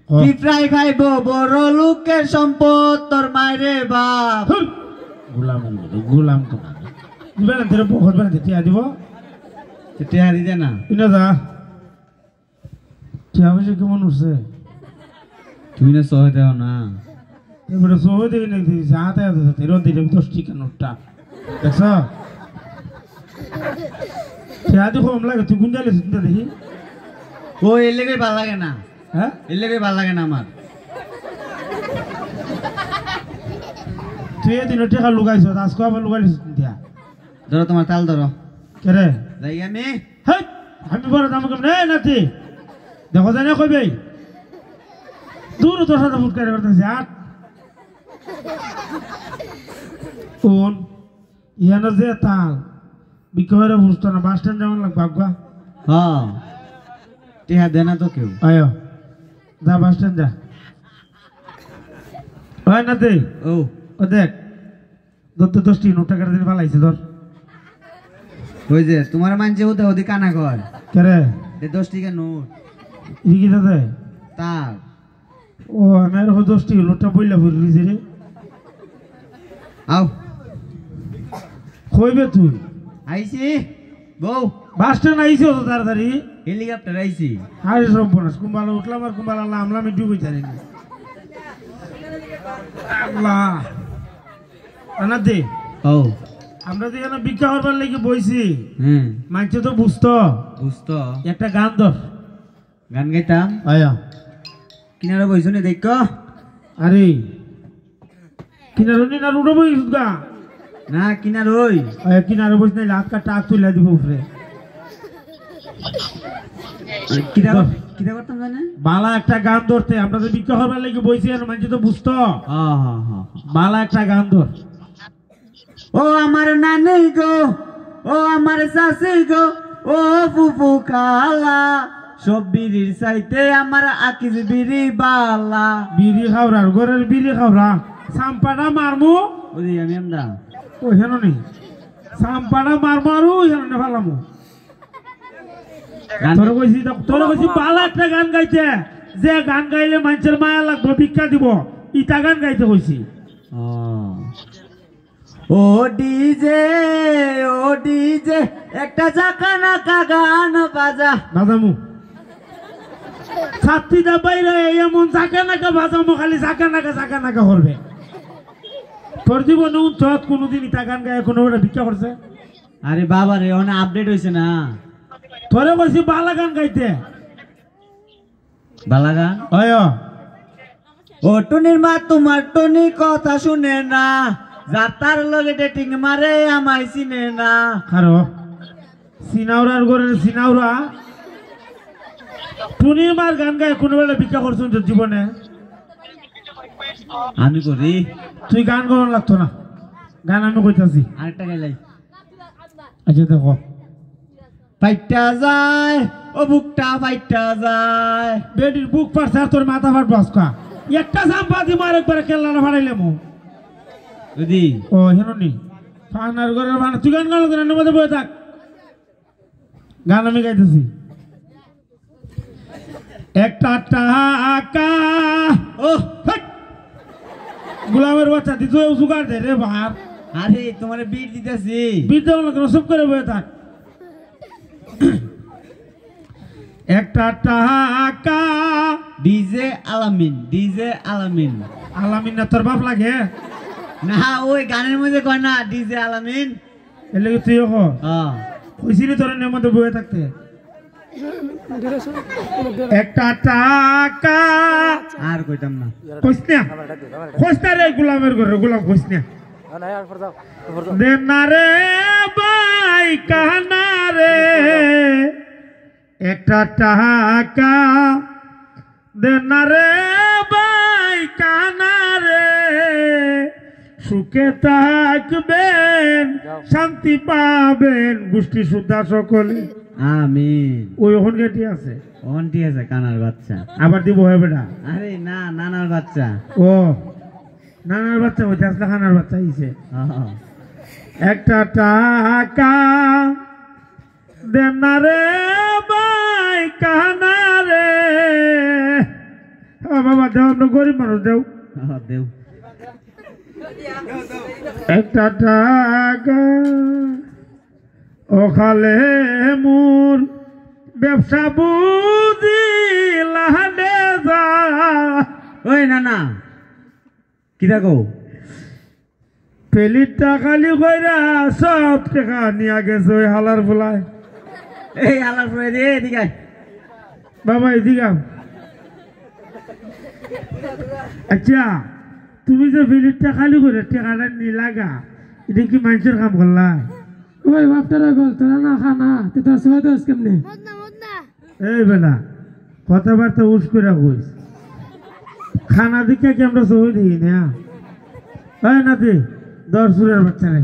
পিঁপড়াই খাইব বড় লোকের সম্পদ তোর মায়েরে বাপ গোলাম গোলাম তো বেলা ধরে বহুত বেলা টিয়া দিব টিয়া দিতে না ইনা যা টিয়া বসে কেমন উঠছে তুমি না সহে দেও না এবারে সহে দেই না যাতে যাতে রোদ দিলে 10 টাকা নোটটা দেখছ টিয়া দি কম লাগে তুই কোন জায়গায় চিন্তা দেখি ও এর লেগে ভালো লাগে না হ্যাঁ এর লেগে ভালো লাগে না আমার তুই এদিন টাকা লুকাইছ আজকে আবার লুকাইছিস দিয়া ধরো তোমার তাল ধরো কে রে যাই আমি হেই আমি বড় দাম কম নে নাতি দেখো জানে কইবে দূর তোর সাথে ফুট করে করতেছে আর কোন ইয়ানো যে তাল বিকরে বুঝতো না বাস স্ট্যান্ড যেমন লাগ বাগবা হ্যাঁ টিয়া দে না তো কেউ আয়ো যা বাস স্ট্যান্ড যা হয় নাতি ও ও দেখ তোর তো 10 নোট টাকা দিন পালাইছে ধর ওই যে তোমার মানছে হতে ওদি কানা কর কে রে এ 10 টাকা নোট ইগি দাদা তার ও আমার 10 টাকা নোটটা বইলা ভরি রে আও কইবে তুই আইছি বউ বাস স্ট্যান্ড আইছে তো তাড়াতাড়ি হেলিকপ্টার আইছি আরে সম্পূর্ণ কুম্বালা উঠলাম আর কুম্বালা নামলাম আমি ডুবে জানি না আল্লাহ আনাদে ও আমরা তো এখানে ভিক্ষা করবার লাগি বইছি হুম মানছে তো বুঝতো বুঝতো একটা গান ধর গান গাইতাম আয়া কিনারে বইছো নি দেখো আরে কিনারে নি না উড়ো বই গা না কিনারে ওই আয়া কিনারে বইছ না হাত কা টাক তুইলা দিব উপরে কিনারে কিটা করতাম জানে বালা একটা গান ধরতে আমরা তো ভিক্ষা করবার লাগি বইছি আর মানছে তো বুঝতো হ্যাঁ হ্যাঁ হ্যাঁ বালা একটা গান ধর ও আমার নানি গো ও আমার শাশি গো ও ফুফু খালা সব বিড়ির চাইতে আমার আকিজ বিড়ি বালা বিড়ি খাওয়ার ঘরের বিড়ি খাওয়া সাম্পাটা মারমু বুঝি আমি আমরা ওই হেন নি সাম্পাটা মারমু আর ওই হেন ফালামু তোরা কইছি বালা একটা গান গাইতে যে গান গাইলে মানুষের মায়া লাগবে ভিক্ষা দিব ইটা গান গাইতে কইছি ও ডিজে একটা জাকানা গান বাজা বাজামু ছাত্রীটা বাইরে এমন জাকা নাকা বাজামু খালি জাকা নাকা করবে তোর জীবনে উচ্চত কোনোদিন ইটা গান গায়ে কোনো ভিক্ষা করছে আরে বাবা রে অনেক আপডেট হয়েছে না তোরে কইছি বালা গান গাইতে বালা গান অয় ও টুনির মা তোমার টুনি কথা শুনে না যাতার লগে ডেটিং মারে আমায় চিনে না কারো সিনাউরার ঘরের সিনাউরা টুনির মার গান গায়ে কোনো বেলা ভিক্ষা করছেন তোর জীবনে আমি করি তুই গান গাওয়ার লাগতো না গান আমি কইতাছি আরেকটা গাইলাই আচ্ছা দেখো ফাইটা যায় ও বুকটা ফাইটা যায় বেডির বুক পারছে আর তোর মাথা ফাট বাসকা একটা সাম্পাদি মার একবার কেল্লানা ফাড়াইলে মো যদি ও হেন নি ফানার ঘরের বানা তুই গান গালো কেন মধ্যে বয়ে থাক গান আমি গাইতেছি একটা টাকা ও গোলামের বাচ্চা দিত জোগাড় দে রে ভার আরে তোমার বিট দিতেছি বিট দেব না কেন সব করে বয়ে থাক একটা টাকা ডিজে আলামিন আলামিন না তোর বাপ লাগে না ওই গানের মধ্যে কয় না ডিজে আলামিন এর লাগে তুই হ্যাঁ কইছিলি তোর এর মধ্যে বয়ে থাকতে একটা টাকা আর কইতাম না কইস না রে গোলামের ঘরে গোলাম কইস না দে না রে ভাই কানা রে একটা টাকা দে না রে ভাই কানা রে সুখে থাকবেন শান্তি পাবেন গোষ্ঠী সুদ্ধা সকলে আমিন ওই ওখান গেটি আছে অন্টি আছে কানার বাচ্চা আবার দিব হয় বেটা আরে না নানার বাচ্চা ও নানার বাচ্চা হইতে আসলে খানার বাচ্চা হইছে একটা টাকা দেন না রে ভাই কানা রে আমরা গরিব মানুষ দেও দেও একটা টাকা ওখালে মোর ব্যবসা বুঝি লাহানে যা ওই না না কি দেখো পেলির টাকালি কইরা সব টাকা নিয়ে গেছে ওই হালার ফুলায় এই আলার পরে দে এদিকে আয়। বাবা এদিকে আও। আচ্ছা তুমি যে পেলির টাকালি করে টাকাটা নিলাগা এটা কি মানুষের কাম করলা ওই বাপটারা গল তোরা না খানা তুই তোর সময় তো কেমনে এই বেলা কথাবার্তা উস করে কইস খানা দিকে কি আমরা সবাই দেখি না হয় নাতি 10 সুরের বাচ্চা রে